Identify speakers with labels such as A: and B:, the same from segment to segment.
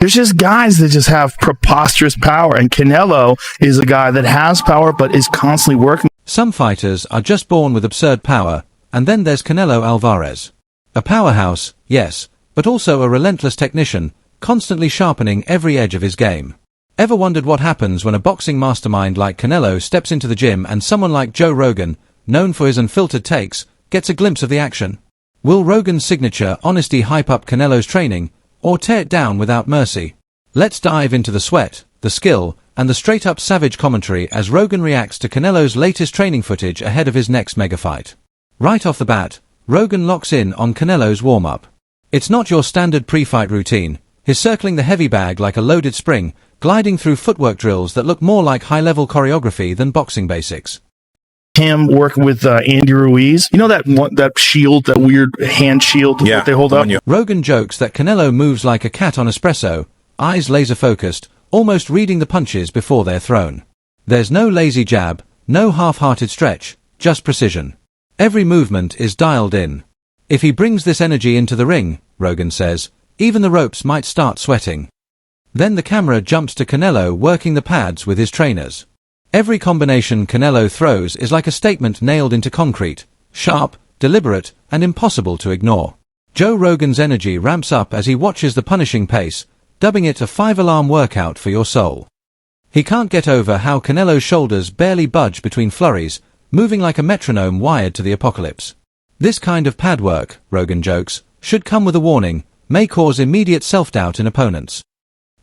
A: There's just guys that just have preposterous power, and Canelo is a guy that has power but is constantly working.
B: Some fighters are just born with absurd power, and then there's Canelo Alvarez. A powerhouse, yes, but also a relentless technician, constantly sharpening every edge of his game. Ever wondered what happens when a boxing mastermind like Canelo steps into the gym and someone like Joe Rogan, known for his unfiltered takes, gets a glimpse of the action? Will Rogan's signature honesty hype up Canelo's training, or tear it down without mercy? Let's dive into the sweat, the skill, and the straight-up savage commentary as Rogan reacts to Canelo's latest training footage ahead of his next mega fight. Right off the bat, Rogan locks in on Canelo's warm-up. It's not your standard pre-fight routine. He's circling the heavy bag like a loaded spring, gliding through footwork drills that look more like high-level choreography than boxing basics.
A: Him working with Andy Ruiz. You know that shield, that weird hand shield that they hold up?
B: Rogan jokes that Canelo moves like a cat on espresso, eyes laser-focused, almost reading the punches before they're thrown. There's no lazy jab, no half-hearted stretch, just precision. Every movement is dialed in. If he brings this energy into the ring, Rogan says, even the ropes might start sweating. Then the camera jumps to Canelo working the pads with his trainers. Every combination Canelo throws is like a statement nailed into concrete, sharp, deliberate, and impossible to ignore. Joe Rogan's energy ramps up as he watches the punishing pace, dubbing it a 5-alarm workout for your soul. He can't get over how Canelo's shoulders barely budge between flurries, moving like a metronome wired to the apocalypse. This kind of pad work, Rogan jokes, should come with a warning, may cause immediate self-doubt in opponents.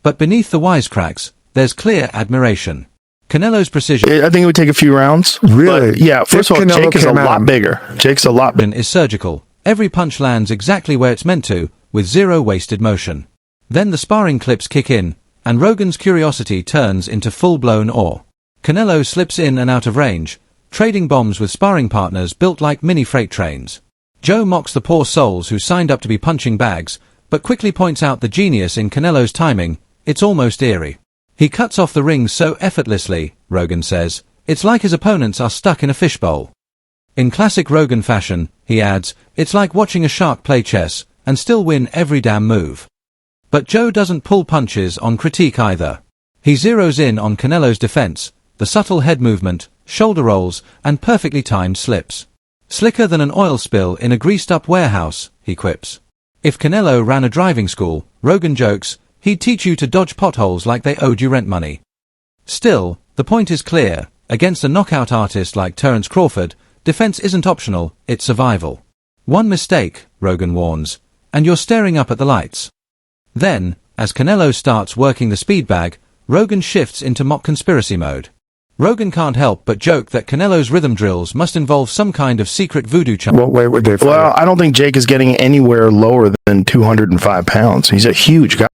B: But beneath the wisecracks, there's clear admiration. Canelo's precision,
A: I think it would take a few rounds.
C: Really?
A: But yeah, first of all, Jake is a lot bigger. Jake's a lot bigger.
B: Is surgical. Every punch lands exactly where it's meant to, with zero wasted motion. Then the sparring clips kick in, and Rogan's curiosity turns into full-blown awe. Canelo slips in and out of range, trading bombs with sparring partners built like mini freight trains. Joe mocks the poor souls who signed up to be punching bags, but quickly points out the genius in Canelo's timing. It's almost eerie. He cuts off the ring so effortlessly, Rogan says, it's like his opponents are stuck in a fishbowl. In classic Rogan fashion, he adds, it's like watching a shark play chess, and still win every damn move. But Joe doesn't pull punches on critique either. He zeroes in on Canelo's defense, the subtle head movement, shoulder rolls, and perfectly timed slips. Slicker than an oil spill in a greased-up warehouse, he quips. If Canelo ran a driving school, Rogan jokes, he'd teach you to dodge potholes like they owed you rent money. Still, the point is clear. Against a knockout artist like Terence Crawford, defense isn't optional, it's survival. One mistake, Rogan warns, and you're staring up at the lights. Then, as Canelo starts working the speed bag, Rogan shifts into mock conspiracy mode. Rogan can't help but joke that Canelo's rhythm drills must involve some kind of secret voodoo chant.
C: What weight would they fight?
A: Well, I don't think Jake is getting anywhere lower than 205 pounds. He's a huge guy.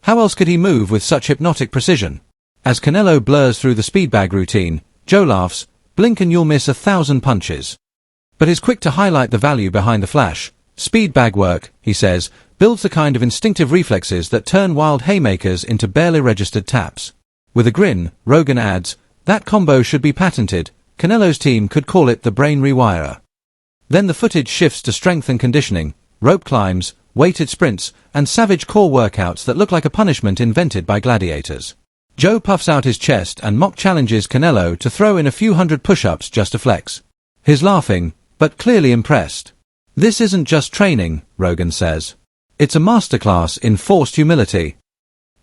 B: How else could he move with such hypnotic precision? As Canelo blurs through the speed bag routine, Joe laughs, blink and you'll miss 1,000 punches. But is quick to highlight the value behind the flash. Speed bag work, he says, builds the kind of instinctive reflexes that turn wild haymakers into barely registered taps. With a grin, Rogan adds, that combo should be patented. Canelo's team could call it the brain rewirer. Then the footage shifts to strength and conditioning, rope climbs, weighted sprints, and savage core workouts that look like a punishment invented by gladiators. Joe puffs out his chest and mock challenges Canelo to throw in a few hundred push-ups just to flex. He's laughing, but clearly impressed. This isn't just training, Rogan says. It's a masterclass in forced humility.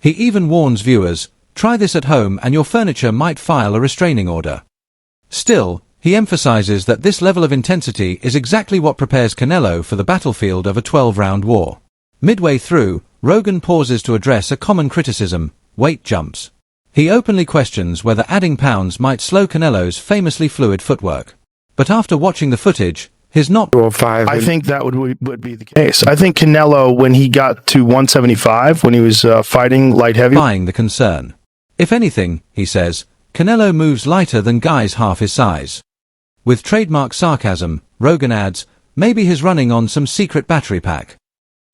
B: He even warns viewers, try this at home and your furniture might file a restraining order. Still, he emphasizes that this level of intensity is exactly what prepares Canelo for the battlefield of a 12-round war. Midway through, Rogan pauses to address a common criticism, weight jumps. He openly questions whether adding pounds might slow Canelo's famously fluid footwork. But after watching the footage, his not...
A: I think that would be the case. I think Canelo, when he got to 175, when he was fighting light heavy...
B: buying the concern. If anything, he says, Canelo moves lighter than guys half his size. With trademark sarcasm, Rogan adds, maybe he's running on some secret battery pack.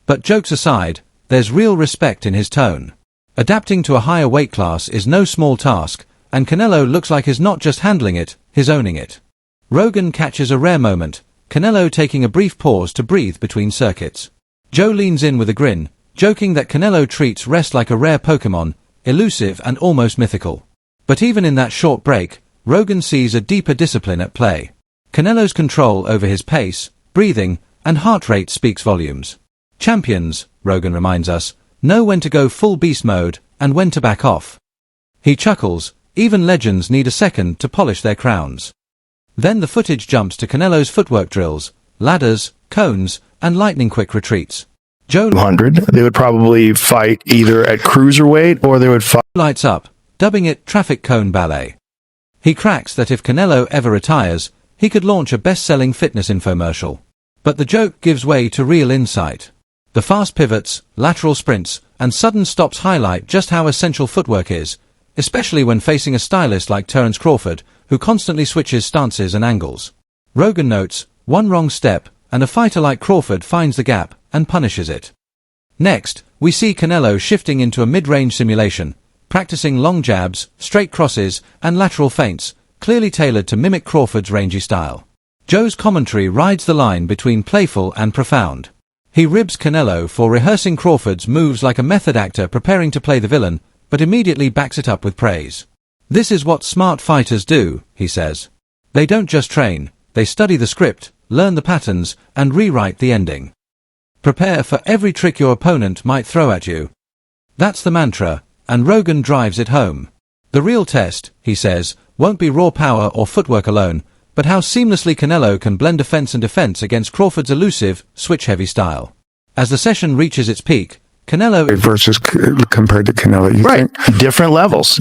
B: But jokes aside, there's real respect in his tone. Adapting to a higher weight class is no small task, and Canelo looks like he's not just handling it, he's owning it. Rogan catches a rare moment, Canelo taking a brief pause to breathe between circuits. Joe leans in with a grin, joking that Canelo treats rest like a rare Pokemon, elusive and almost mythical. But even in that short break, Rogan sees a deeper discipline at play. Canelo's control over his pace, breathing, and heart rate speaks volumes. Champions, Rogan reminds us, know when to go full beast mode and when to back off. He chuckles, even legends need a second to polish their crowns. Then the footage jumps to Canelo's footwork drills, ladders, cones, and lightning-quick retreats. Joe
A: 200. They would probably fight either at cruiserweight or they would fight.
B: Lights up, dubbing it traffic cone ballet. He cracks that if Canelo ever retires, he could launch a best-selling fitness infomercial. But the joke gives way to real insight. The fast pivots, lateral sprints, and sudden stops highlight just how essential footwork is, especially when facing a stylist like Terence Crawford, who constantly switches stances and angles. Rogan notes, one wrong step, and a fighter like Crawford finds the gap and punishes it. Next, we see Canelo shifting into a mid-range simulation, practicing long jabs, straight crosses, and lateral feints, clearly tailored to mimic Crawford's rangy style. Joe's commentary rides the line between playful and profound. He ribs Canelo for rehearsing Crawford's moves like a method actor preparing to play the villain, but immediately backs it up with praise. This is what smart fighters do, he says. They don't just train, they study the script, learn the patterns, and rewrite the ending. Prepare for every trick your opponent might throw at you. That's the mantra, and Rogan drives it home. The real test, he says, won't be raw power or footwork alone, but how seamlessly Canelo can blend offense and defense against Crawford's elusive, switch-heavy style. As the session reaches its peak, Canelo
C: versus compared to Canelo, you
A: right.
C: think?
A: Different levels.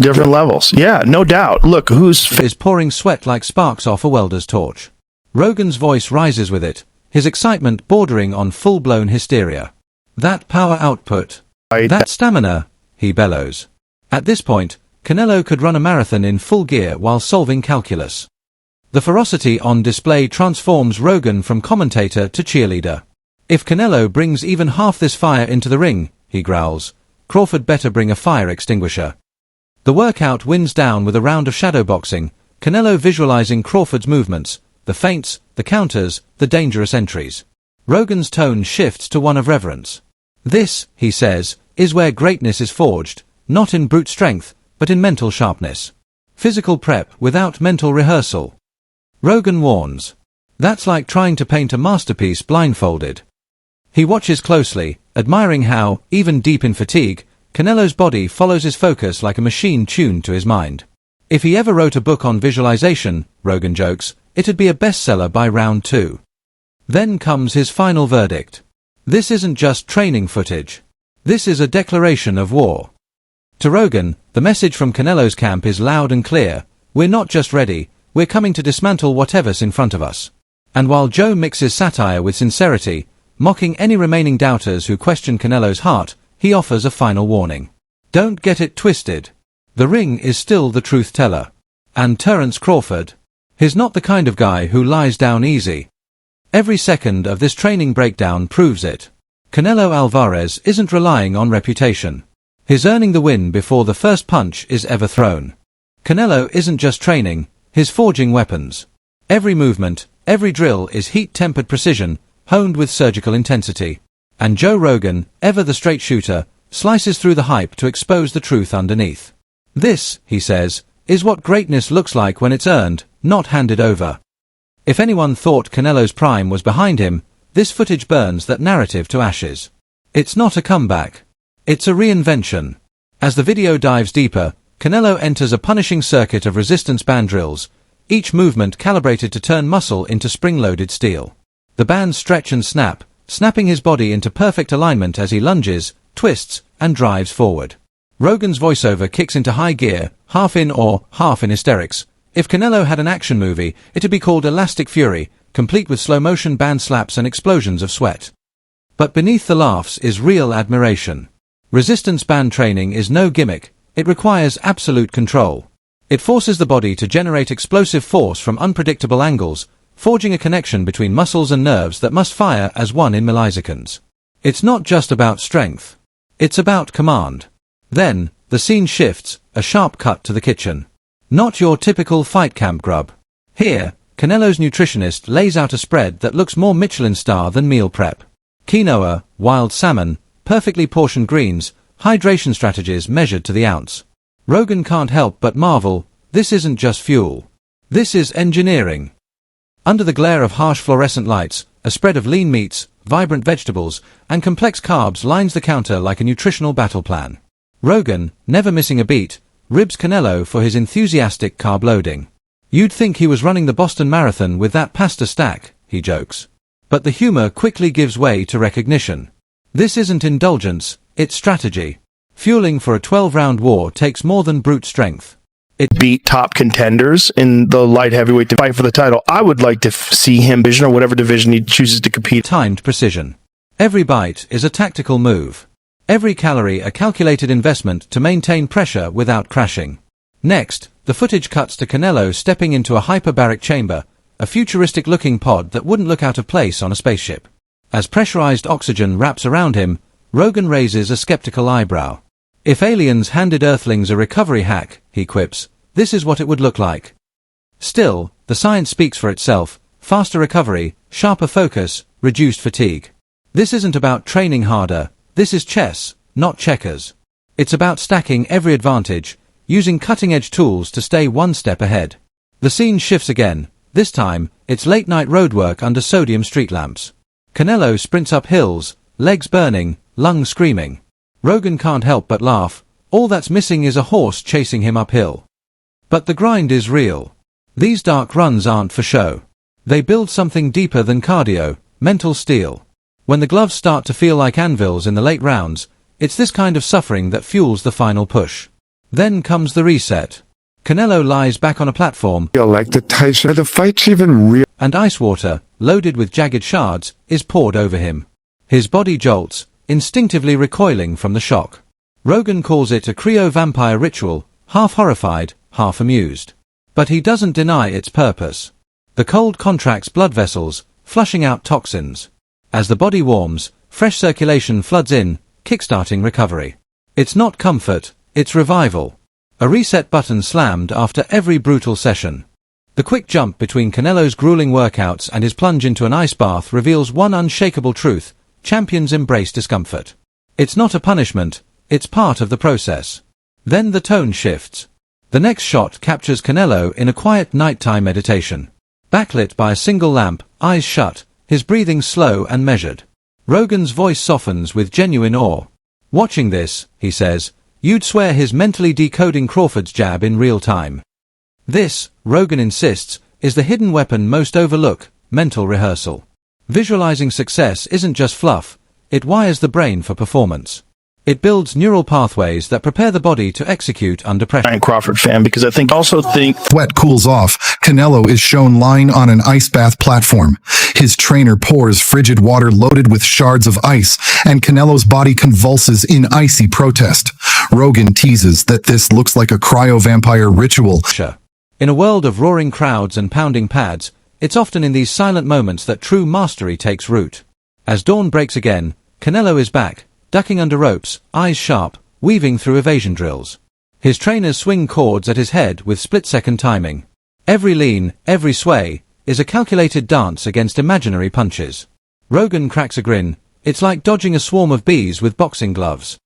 A: Yeah, no doubt. Look,
B: is pouring sweat like sparks off a welder's torch. Rogan's voice rises with it, his excitement bordering on full-blown hysteria. That power output, that stamina, he bellows. At this point, Canelo could run a marathon in full gear while solving calculus. The ferocity on display transforms Rogan from commentator to cheerleader. If Canelo brings even half this fire into the ring, he growls, Crawford better bring a fire extinguisher. The workout winds down with a round of shadowboxing, Canelo visualizing Crawford's movements, the feints, the counters, the dangerous entries. Rogan's tone shifts to one of reverence. This, he says, is where greatness is forged, not in brute strength, but in mental sharpness. Physical prep without mental rehearsal. Rogan warns. That's like trying to paint a masterpiece blindfolded. He watches closely, admiring how, even deep in fatigue, Canelo's body follows his focus like a machine tuned to his mind. If he ever wrote a book on visualization, Rogan jokes, it'd be a bestseller by round 2. Then comes his final verdict. This isn't just training footage. This is a declaration of war. To Rogan, the message from Canelo's camp is loud and clear. We're not just ready, we're coming to dismantle whatever's in front of us. And while Joe mixes satire with sincerity, mocking any remaining doubters who question Canelo's heart, he offers a final warning. Don't get it twisted. The ring is still the truth teller. And Terence Crawford, he's not the kind of guy who lies down easy. Every second of this training breakdown proves it. Canelo Alvarez isn't relying on reputation. He's earning the win before the first punch is ever thrown. Canelo isn't just training, he's forging weapons. Every movement, every drill is heat-tempered precision, honed with surgical intensity. And Joe Rogan, ever the straight shooter, slices through the hype to expose the truth underneath. This, he says, is what greatness looks like when it's earned, not handed over. If anyone thought Canelo's prime was behind him, this footage burns that narrative to ashes. It's not a comeback. It's a reinvention. As the video dives deeper, Canelo enters a punishing circuit of resistance band drills, each movement calibrated to turn muscle into spring-loaded steel. The bands stretch and snap, snapping his body into perfect alignment as he lunges, twists, and drives forward. Rogan's voiceover kicks into high gear, half in awe, half in hysterics. If Canelo had an action movie, it'd be called Elastic Fury, complete with slow-motion band slaps and explosions of sweat. But beneath the laughs is real admiration. Resistance band training is no gimmick, it requires absolute control. It forces the body to generate explosive force from unpredictable angles, forging a connection between muscles and nerves that must fire as one in milliseconds. It's not just about strength. It's about command. Then, the scene shifts, a sharp cut to the kitchen. Not your typical fight camp grub. Here, Canelo's nutritionist lays out a spread that looks more Michelin star than meal prep. Quinoa, wild salmon, perfectly portioned greens, hydration strategies measured to the ounce. Rogan can't help but marvel, this isn't just fuel. This is engineering. Under the glare of harsh fluorescent lights, a spread of lean meats, vibrant vegetables, and complex carbs lines the counter like a nutritional battle plan. Rogan, never missing a beat, ribs Canelo for his enthusiastic carb loading. You'd think he was running the Boston Marathon with that pasta stack, he jokes. But the humor quickly gives way to recognition. This isn't indulgence, it's strategy. Fueling for a 12-round war takes more than brute strength.
A: It beat top contenders in the light heavyweight to fight for the title. I would like to see him division or whatever division he chooses to compete.
B: Timed precision. Every bite is a tactical move. Every calorie a calculated investment to maintain pressure without crashing. Next, the footage cuts to Canelo stepping into a hyperbaric chamber, a futuristic-looking pod that wouldn't look out of place on a spaceship. As pressurized oxygen wraps around him, Rogan raises a skeptical eyebrow. If aliens handed Earthlings a recovery hack, he quips, this is what it would look like. Still, the science speaks for itself: faster recovery, sharper focus, reduced fatigue. This isn't about training harder, this is chess, not checkers. It's about stacking every advantage, using cutting-edge tools to stay one step ahead. The scene shifts again. This time, it's late-night roadwork under sodium street lamps. Canelo sprints up hills, legs burning, lungs screaming. Rogan can't help but laugh. All that's missing is a horse chasing him uphill. But the grind is real. These dark runs aren't for show. They build something deeper than cardio, mental steel. When the gloves start to feel like anvils in the late rounds, it's this kind of suffering that fuels the final push. Then comes the reset. Canelo lies back on a platform,
C: Like the Tyson, are the fights even real?
B: and ice water, loaded with jagged shards, is poured over him. His body jolts, instinctively recoiling from the shock. Rogan calls it a cryo-vampire ritual, half horrified, half amused. But he doesn't deny its purpose. The cold contracts blood vessels, flushing out toxins. As the body warms, fresh circulation floods in, kickstarting recovery. It's not comfort, it's revival. A reset button slammed after every brutal session. The quick jump between Canelo's grueling workouts and his plunge into an ice bath reveals one unshakable truth: champions embrace discomfort. It's not a punishment, it's part of the process. Then the tone shifts. The next shot captures Canelo in a quiet nighttime meditation. Backlit by a single lamp, eyes shut, his breathing slow and measured. Rogan's voice softens with genuine awe. Watching this, he says, you'd swear he's mentally decoding Crawford's jab in real time. This, Rogan insists, is the hidden weapon most overlook: mental rehearsal. Visualizing success isn't just fluff, it wires the brain for performance. It builds neural pathways that prepare the body to execute under pressure.
A: Giant Crawford fan, because I think
D: Sweat cools off. Canelo is shown lying on an ice bath platform. His trainer pours frigid water loaded with shards of ice, and Canelo's body convulses in icy protest. Rogan teases that this looks like a cryo-vampire ritual.
B: In a world of roaring crowds and pounding pads, it's often in these silent moments that true mastery takes root. As dawn breaks again, Canelo is back, ducking under ropes, eyes sharp, weaving through evasion drills. His trainers swing cords at his head with split-second timing. Every lean, every sway, is a calculated dance against imaginary punches. Rogan cracks a grin. It's like dodging a swarm of bees with boxing gloves.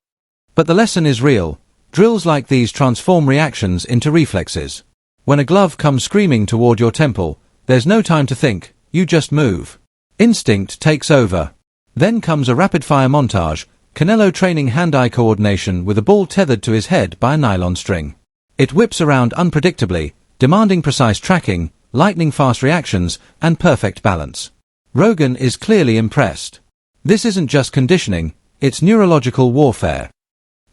B: But the lesson is real. Drills like these transform reactions into reflexes. When a glove comes screaming toward your temple, there's no time to think, you just move. Instinct takes over. Then comes a rapid-fire montage, Canelo training hand-eye coordination with a ball tethered to his head by a nylon string. It whips around unpredictably, demanding precise tracking, lightning-fast reactions, and perfect balance. Rogan is clearly impressed. This isn't just conditioning, it's neurological warfare.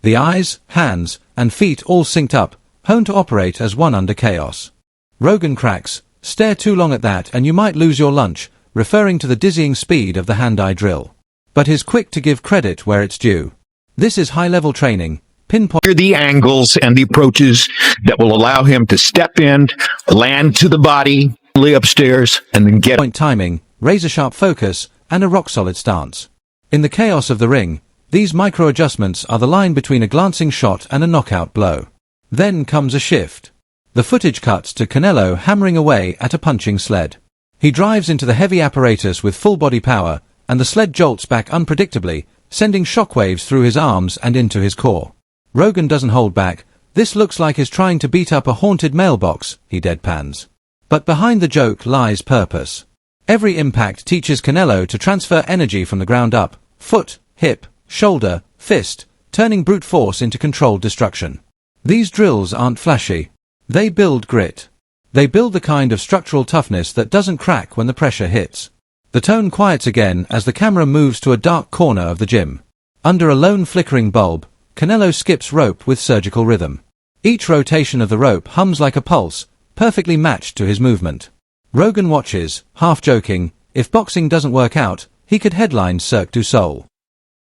B: The eyes, hands, and feet all synced up, honed to operate as one under chaos. Rogan cracks, stare too long at that and you might lose your lunch, referring to the dizzying speed of the hand-eye drill. But he's quick to give credit where it's due. This is high-level training, pinpoint
E: the angles and the approaches that will allow him to step in, land to the body, lay upstairs, and then get
B: timing, razor-sharp focus, and a rock-solid stance. In the chaos of the ring, these micro-adjustments are the line between a glancing shot and a knockout blow. Then comes a shift. The footage cuts to Canelo hammering away at a punching sled. He drives into the heavy apparatus with full body power, and the sled jolts back unpredictably, sending shockwaves through his arms and into his core. Rogan doesn't hold back. "This looks like he's trying to beat up a haunted mailbox," he deadpans. But behind the joke lies purpose. Every impact teaches Canelo to transfer energy from the ground up, foot, hip, shoulder, fist, turning brute force into controlled destruction. These drills aren't flashy. They build grit. They build the kind of structural toughness that doesn't crack when the pressure hits. The tone quiets again as the camera moves to a dark corner of the gym. Under a lone flickering bulb, Canelo skips rope with surgical rhythm. Each rotation of the rope hums like a pulse, perfectly matched to his movement. Rogan watches, half joking. If boxing doesn't work out, he could headline Cirque du Soleil.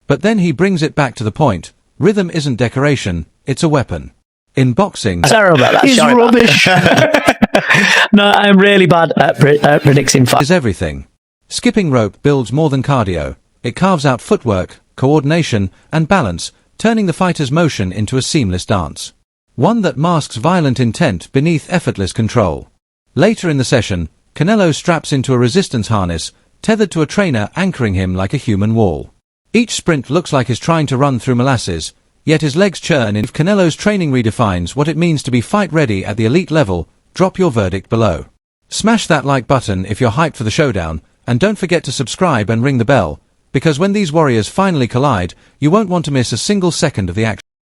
B: But then he brings it back to the point. Rhythm isn't decoration, it's a weapon. In boxing,
F: Sorry about that.
A: Is
F: Sorry about
A: rubbish.
F: that. No, I'm really bad at predicting fights.
B: is everything. Skipping rope builds more than cardio. It carves out footwork, coordination, and balance, turning the fighter's motion into a seamless dance. One that masks violent intent beneath effortless control. Later in the session, Canelo straps into a resistance harness, tethered to a trainer anchoring him like a human wall. Each sprint looks like he's trying to run through molasses, yet his legs churn. If Canelo's training redefines what it means to be fight-ready at the elite level, drop your verdict below. Smash that like button if you're hyped for the showdown, and don't forget to subscribe and ring the bell, because when these warriors finally collide, you won't want to miss a single second of the action.